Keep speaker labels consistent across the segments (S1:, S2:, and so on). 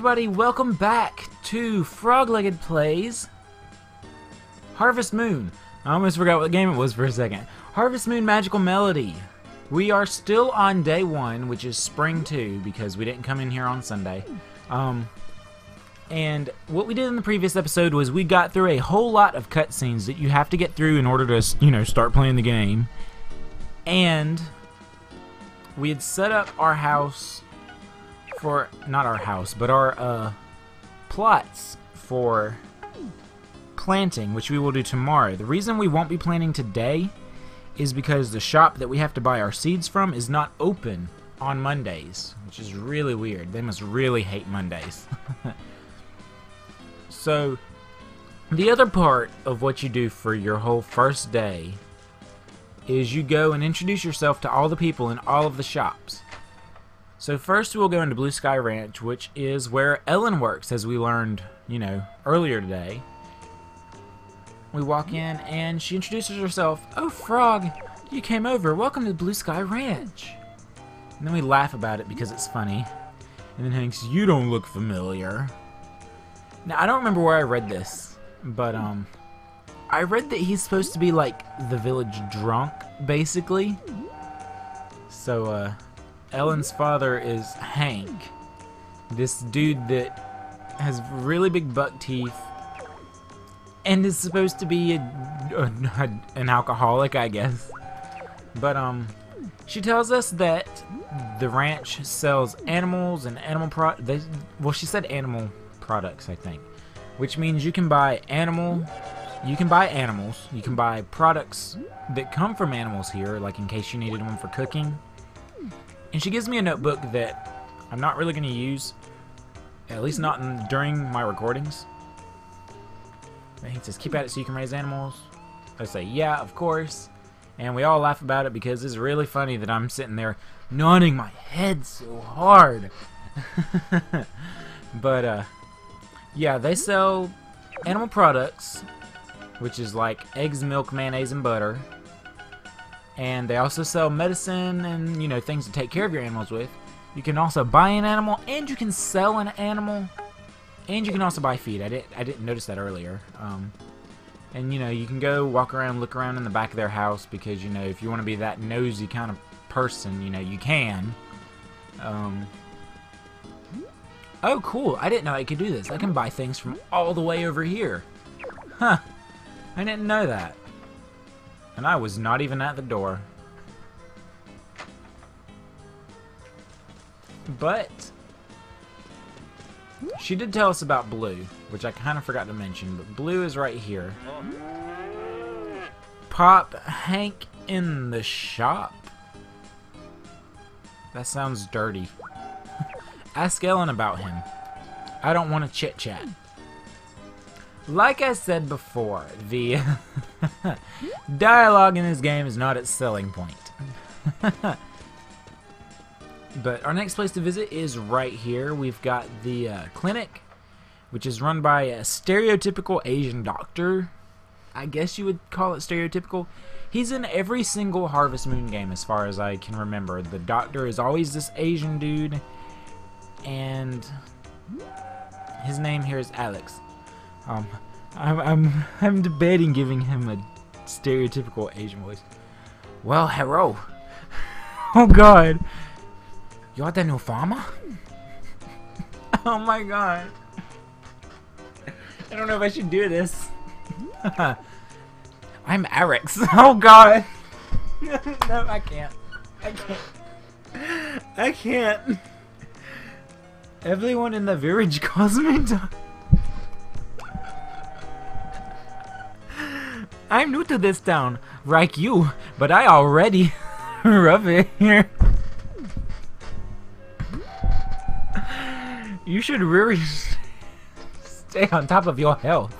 S1: everybody, welcome back to Frog-Legged Plays Harvest Moon. I almost forgot what game it was for a second. Harvest Moon Magical Melody. We are still on day 1, which is Spring 2, because we didn't come in here on Sunday. And what we did in the previous episode was we got through a whole lot of cutscenes that you have to get through in order to, you know, start playing the game. And we had set up our house for, not our house, but our plots for planting, which we will do tomorrow. The reason we won't be planting today is because the shop that we have to buy our seeds from is not open on Mondays, which is really weird. They must really hate Mondays. So, the other part of what you do for your whole first day is you go and introduce yourself to all the people in all of the shops. So first we'll go into Blue Sky Ranch, which is where Ellen works, as we learned, you know, earlier today. We walk in and she introduces herself. "Oh, Frog, you came over. Welcome to Blue Sky Ranch." And then we laugh about it because it's funny. And then Hank's, "You don't look familiar." Now, I don't remember where I read this, but I read that he's supposed to be like the village drunk, basically. So, Ellen's father is Hank, this dude that has really big buck teeth and is supposed to be an alcoholic, I guess. But she tells us that the ranch sells animals and animal well, she said animal products, I think, which means you can buy animals, you can buy products that come from animals here, like in case you needed one for cooking. And she gives me a notebook that I'm not really going to use, at least not during my recordings. And he says, "Keep at it so you can raise animals." I say, "Yeah, of course." And we all laugh about it because it's really funny that I'm sitting there nodding my head so hard. But, yeah, they sell animal products, which is like eggs, milk, mayonnaise, and butter. And they also sell medicine and, you know, things to take care of your animals with. You can also buy an animal, and you can sell an animal, and you can also buy feed. I didn't notice that earlier. And, you know, you can go walk around, look around in the back of their house because, you know, if you want to be that nosy kind of person, you know, you can. Oh, cool. I didn't know I could do this. I can buy things from all the way over here. Huh. I didn't know that. And I was not even at the door. But she did tell us about Blue, which I kind of forgot to mention, but Blue is right here. Pop Hank in the shop? That sounds dirty. Ask Ellen about him. I don't want to chit-chat. Like I said before, the dialogue in this game is not its selling point. But our next place to visit is right here. We've got the clinic, which is run by a stereotypical Asian doctor. I guess you would call it stereotypical. He's in every single Harvest Moon game as far as I can remember. The doctor is always this Asian dude, and his name here is Alex. I'm debating giving him a stereotypical Asian voice. "Well, hello." Oh God. "You're the new farmer?" Oh my God. I don't know if I should do this. "I'm Alex." Oh God. No, I can't. I can't. Everyone in the village calls me I'm new to this town, like you, but I already love it here. You should really stay on top of your health.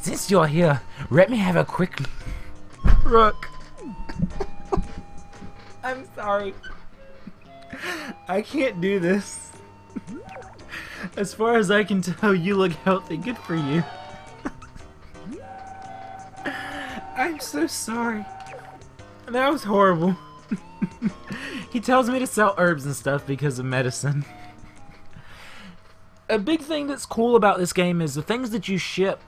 S1: Since you're here, let me have a quick look. I'm sorry. I can't do this. As far as I can tell, you look healthy. Good for you. I'm so sorry. That was horrible. He tells me to sell herbs and stuff because of medicine. A big thing that's cool about this game is the things that you ship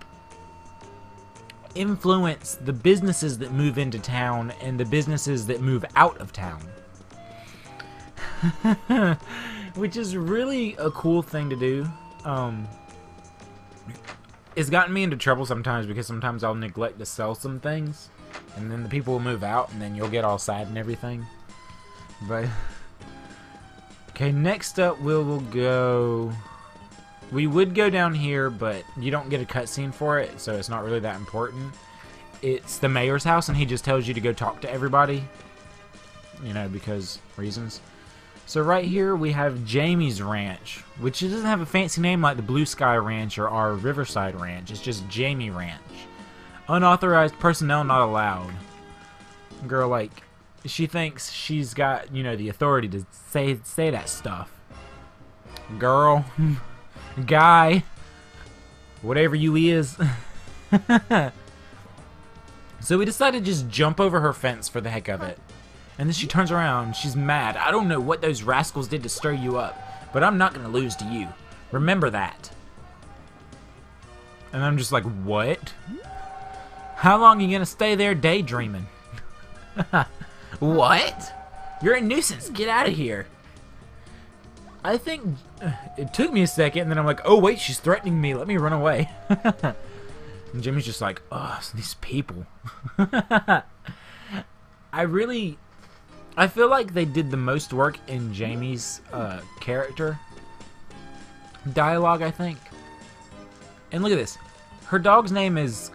S1: influence the businesses that move into town and the businesses that move out of town. Which is really a cool thing to do. It's gotten me into trouble sometimes because sometimes I'll neglect to sell some things and then the people will move out and then you'll get all sad and everything. But okay, next up we will go... We would go down here, but you don't get a cutscene for it, so it's not really that important. It's the mayor's house, and he just tells you to go talk to everybody. You know, because reasons. So right here we have Jamie's Ranch, which doesn't have a fancy name like the Blue Sky Ranch or our Riverside Ranch. It's just Jamie Ranch. Unauthorized personnel not allowed. Girl, like, she thinks she's got, you know, the authority to say that stuff. Girl... Guy, whatever you is. So we decided to just jump over her fence for the heck of it. And then she turns around, she's mad. I don't know what those rascals did to stir you up, but I'm not gonna lose to you. Remember that. And I'm just like, what? How long are you gonna stay there daydreaming? What? You're a nuisance, get out of here. I think it took me a second, and then I'm like, oh wait, she's threatening me, let me run away. And Jimmy's just like, oh, these people. I feel like they did the most work in Jamie's character dialogue, I think. And look at this. Her dog's name is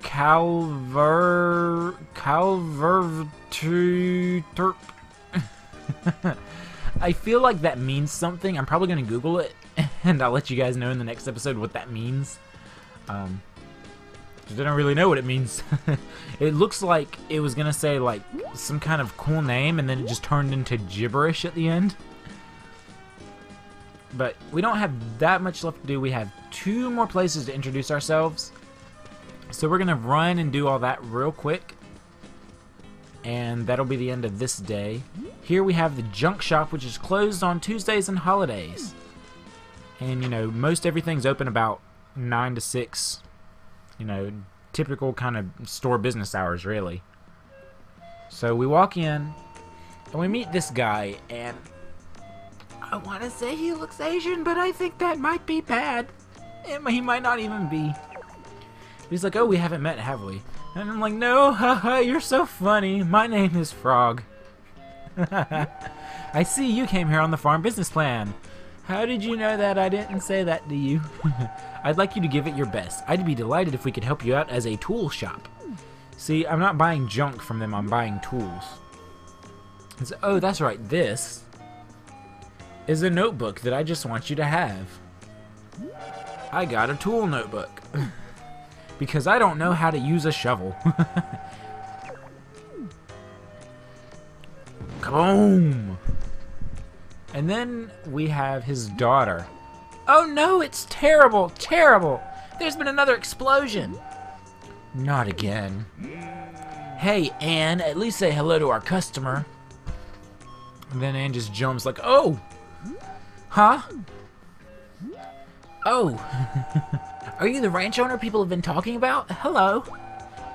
S1: Calverturp. I feel like that means something. I'm probably going to Google it, and I'll let you guys know in the next episode what that means. Because I don't really know what it means. It looks like it was going to say, like, some kind of cool name, and then it just turned into gibberish at the end. But we don't have that much left to do. We have 2 more places to introduce ourselves. So we're going to run and do all that real quick. And that'll be the end of this day. Here we have the junk shop, which is closed on Tuesdays and holidays. And, you know, most everything's open about 9 to 6. You know, typical kind of store business hours, really. So we walk in, and we meet this guy, and I want to say he looks Asian, but I think that might be bad. He might not even be. He's like, oh, we haven't met, have we? And I'm like, no, haha, you're so funny. My name is Frog. I see you came here on the farm business plan. How did you know that I didn't say that to you? I'd like you to give it your best. I'd be delighted if we could help you out as a tool shop. See, I'm not buying junk from them, I'm buying tools. So, oh, that's right, this is a notebook that I just want you to have. I got a tool notebook. Because I don't know how to use a shovel. Boom! And then we have his daughter. Oh no, it's terrible, terrible! There's been another explosion! Not again. Hey, Anne, at least say hello to our customer. And then Anne just jumps like, oh! Huh? Oh! Are you the ranch owner people have been talking about? Hello.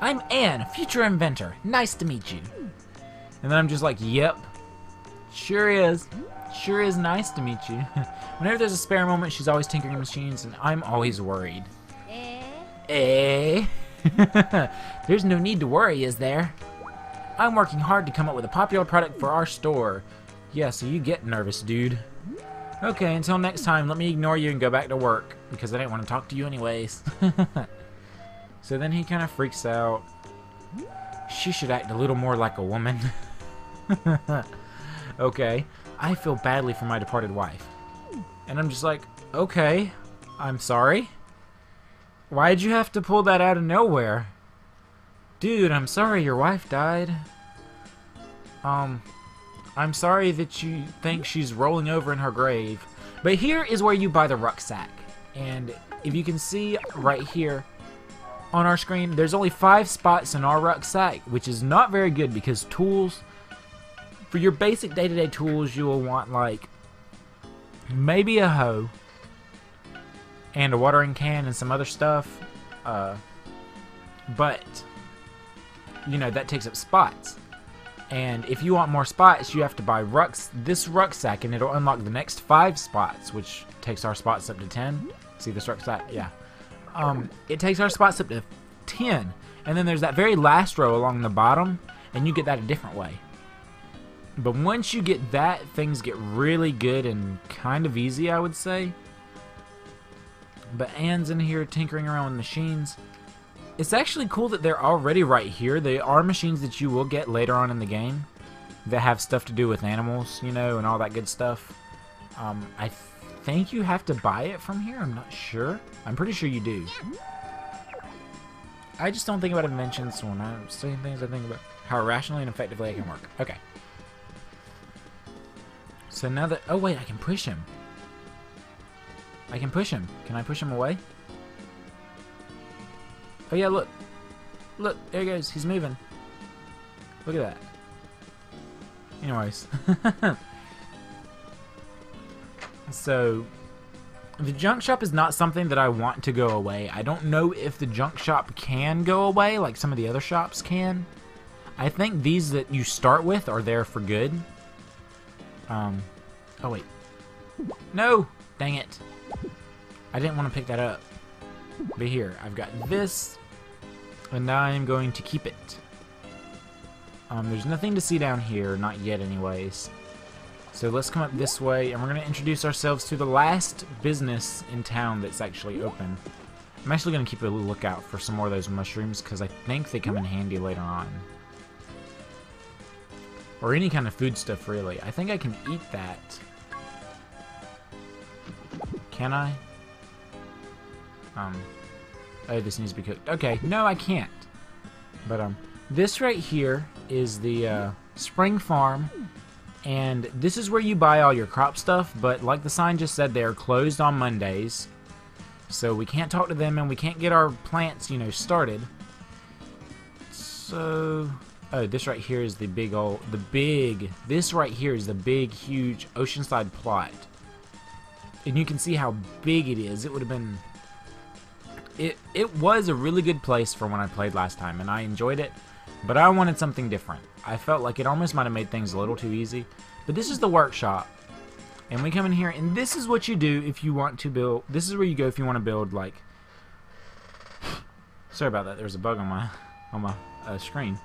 S1: I'm Anne, future inventor. Nice to meet you. And then I'm just like, yep. Sure is. Sure is nice to meet you. Whenever there's a spare moment, she's always tinkering machines, and I'm always worried. Eh? There's no need to worry, is there? I'm working hard to come up with a popular product for our store. Yeah, so you get nervous, dude. Okay, until next time, let me ignore you and go back to work, because I didn't want to talk to you anyways. So then he kind of freaks out. She should act a little more like a woman. Okay, I feel badly for my departed wife. And I'm just like, okay, I'm sorry. Why'd you have to pull that out of nowhere? Dude, I'm sorry your wife died. I'm sorry that you think she's rolling over in her grave. But here is where you buy the rucksack. And if you can see right here on our screen, there's only 5 spots in our rucksack, which is not very good because tools For your basic day-to-day tools, you will want, like, maybe a hoe and a watering can and some other stuff. But, you know, that takes up spots. And if you want more spots, you have to buy this rucksack, and it'll unlock the next 5 spots, which takes our spots up to 10. See this rucksack? Yeah. It takes our spots up to 10. And then there's that very last row along the bottom, and you get that a different way. But once you get that, things get really good and kind of easy, I would say. But Anne's in here tinkering around with machines. It's actually cool that they're already right here. They are machines that you will get later on in the game that have stuff to do with animals, you know, and all that good stuff. I think you have to buy it from here. I'm not sure. I'm pretty sure you do. I just don't think about inventions when I'm saying things. I think about how rationally and effectively I can work. Okay. So now that... Oh, wait, I can push him. I can push him. Can I push him away? Oh, yeah, look. Look, there he goes. He's moving. Look at that. Anyways. So, the junk shop is not something that I want to go away. I don't know if the junk shop can go away like some of the other shops can. I think these that you start with are there for good. Oh wait. No! Dang it. I didn't want to pick that up. But here, I've got this, and now I'm going to keep it. There's nothing to see down here, not yet anyways. So let's come up this way, and we're going to introduce ourselves to the last business in town that's actually open. I'm actually going to keep a lookout for some more of those mushrooms, because I think they come in handy later on. Or any kind of food stuff, really. I think I can eat that. Can I? Oh, this needs to be cooked. Okay, no, I can't. But, this right here is the, spring farm. And this is where you buy all your crop stuff, but like the sign just said, they're closed on Mondays. So we can't talk to them, and we can't get our plants, you know, started. So... Oh, this right here is the this right here is the big, huge oceanside plot. And you can see how big it is. It would have been... It was a really good place for when I played last time, and I enjoyed it. But I wanted something different. I felt like it almost might have made things a little too easy. But this is the workshop. And we come in here, and this is what you do if you want to build... This is where you go if you want to build, like... Sorry about that. There's a bug on my screen.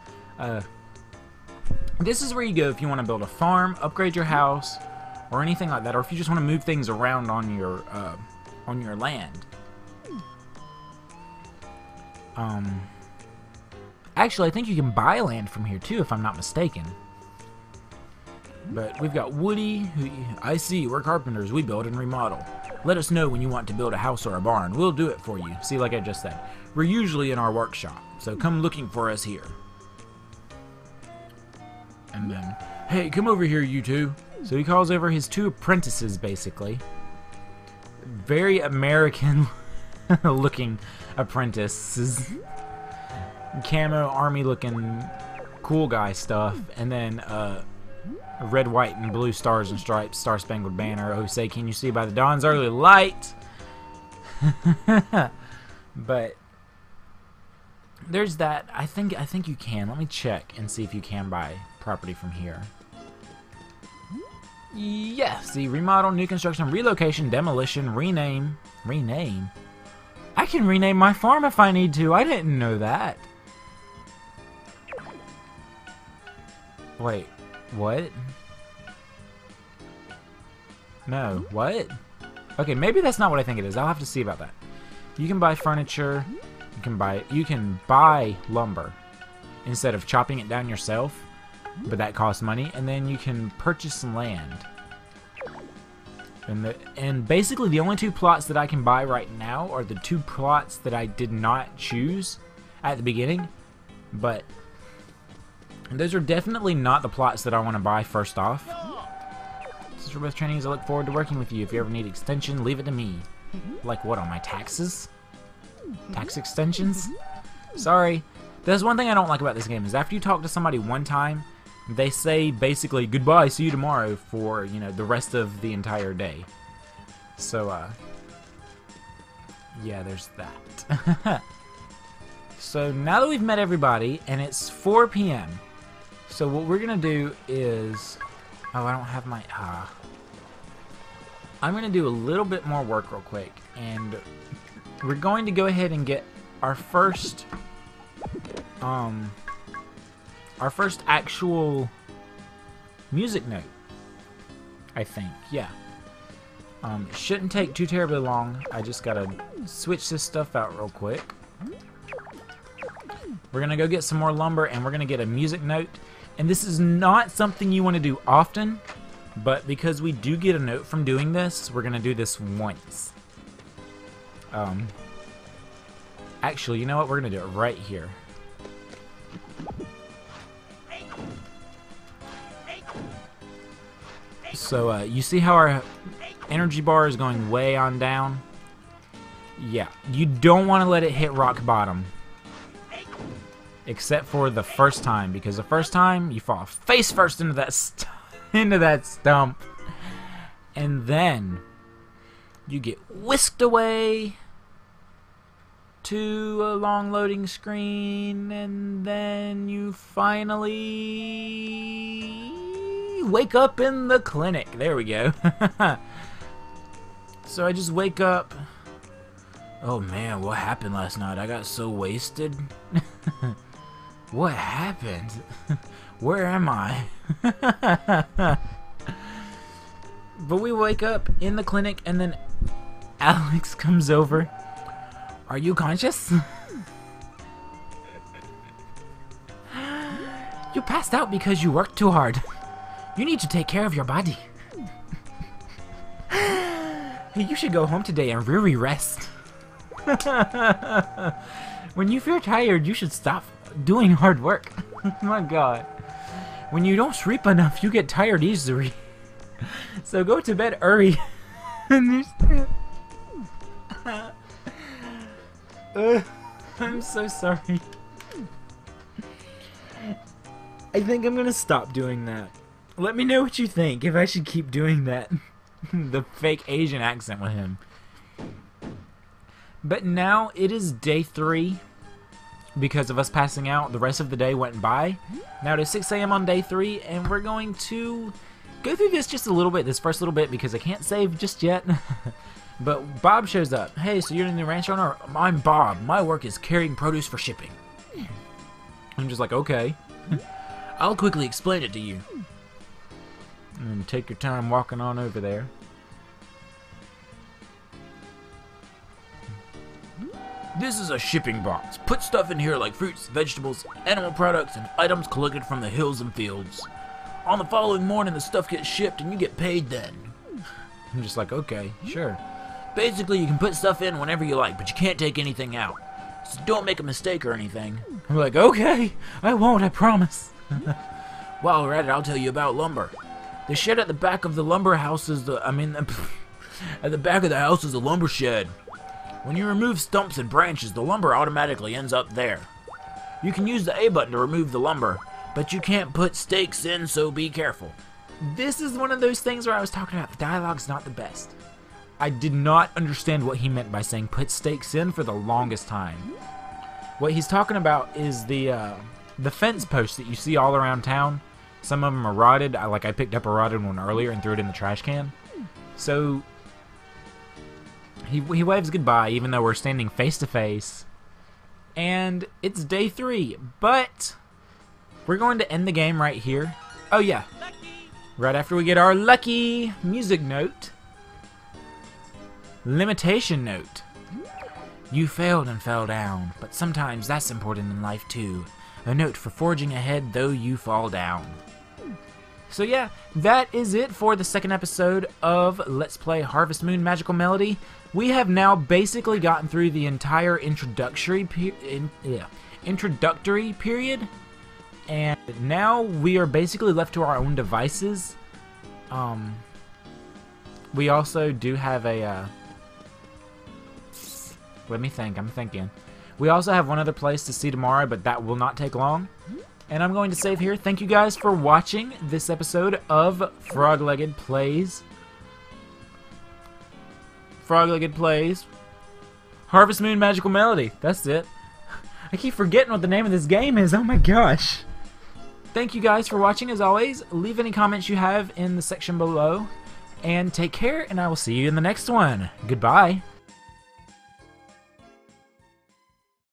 S1: This is where you go if you want to build a farm, upgrade your house, or anything like that, or if you just want to move things around on your land. Actually, I think you can buy land from here too, if I'm not mistaken. But we've got Woody, who I see, we're carpenters, we build and remodel. Let us know when you want to build a house or a barn. We'll do it for you. See, like I just said, we're usually in our workshop, so come looking for us here. And then, hey, come over here, you two. So he calls over his 2 apprentices, basically. Very American looking apprentices. Camo, army looking, cool guy stuff. And then, red, white, and blue stars and stripes, Star Spangled Banner. Oh, say, can you see by the dawn's early light? But there's that. I think you can. Let me check and see if you can buy property from here. Yes, the remodel, new construction, relocation, demolition, rename. Rename? I can rename my farm if I need to. I didn't know that. Wait, what? No, what? Okay, maybe that's not what I think it is. I'll have to see about that. You can buy furniture. You can buy lumber instead of chopping it down yourself, but that costs money. And then you can purchase some land. And basically the only 2 plots that I can buy right now are the 2 plots that I did not choose at the beginning. But those are definitely not the plots that I want to buy first off. This is for both trainings. I look forward to working with you. If you ever need extension, leave it to me. Like what, on my taxes? Tax extensions? Sorry. There's one thing I don't like about this game is after you talk to somebody one time, they say basically goodbye, see you tomorrow for, you know, the rest of the entire day. So, yeah, there's that. So now that we've met everybody, and it's 4 p.m., so what we're gonna do is, oh, I don't have my, I'm gonna do a little bit more work real quick, and we're going to go ahead and get our first actual music note, I think, yeah. It shouldn't take too terribly long. I just gotta switch this stuff out real quick. We're gonna go get some more lumber, and we're gonna get a music note. And this is not something you want to do often, but because we do get a note from doing this, we're gonna do this once. Actually, you know what? We're gonna do it right here. So, you see how our energy bar is going way on down? Yeah, you don't want to let it hit rock bottom. Except for the first time, because the first time you fall face first into that stump, and then you get whisked away to a long loading screen, and then you finally wake up in the clinic. There we go. So I just wake up. Oh man, what happened last night? I got so wasted. What happened? Where am I? But we wake up in the clinic, and then Alex comes over. Are you conscious? You passed out because you worked too hard. You need to take care of your body. You should go home today and really rest. When you feel tired, you should stop doing hard work. My God. When you don't sleep enough, you get tired easily. So go to bed early. Understand? I'm so sorry. I think I'm gonna stop doing that. Let me know what you think, if I should keep doing that. The fake Asian accent with him. But now it is day 3. Because of us passing out, the rest of the day went by. Now it is 6 a.m. on day 3, and we're going to go through this just a little bit, this first little bit, because I can't save just yet. But Bob shows up. Hey, so you're the new ranch owner? I'm Bob. My work is carrying produce for shipping. I'm just like, okay. I'll quickly explain it to you. And take your time walking on over there. This is a shipping box. Put stuff in here like fruits, vegetables, animal products, and items collected from the hills and fields. On the following morning, the stuff gets shipped and you get paid then. I'm just like, okay, sure. Basically, you can put stuff in whenever you like, but you can't take anything out. So don't make a mistake or anything. I'm like, okay, I won't, I promise. While we're at it, I'll tell you about lumber. The shed at the back of the lumber house is at the back of the house is a lumber shed. When you remove stumps and branches, the lumber automatically ends up there. You can use the A button to remove the lumber, but you can't put stakes in, so be careful. This is one of those things where I was talking about the dialogue's not the best. I did not understand what he meant by saying put stakes in for the longest time. What he's talking about is the fence posts that you see all around town. Some of them are rotted. I picked up a rotted one earlier and threw it in the trash can. So he waves goodbye, even though we're standing face to face. And it's day 3, but we're going to end the game right here. Oh yeah, right after we get our lucky music note. Limitation note. You failed and fell down, but sometimes that's important in life too. A note for forging ahead though you fall down. So yeah, that is it for the second episode of Let's Play Harvest Moon Magical Melody. We have now basically gotten through the entire introductory period, and now we are basically left to our own devices. We also do have a, let me think, I'm thinking. We also have one other place to see tomorrow, but that will not take long. And I'm going to save here. Thank you guys for watching this episode of Frog-Legged Plays. Frog-Legged Plays. Harvest Moon Magical Melody. That's it. I keep forgetting what the name of this game is. Oh my gosh. Thank you guys for watching as always. Leave any comments you have in the section below. And take care, and I will see you in the next one. Goodbye.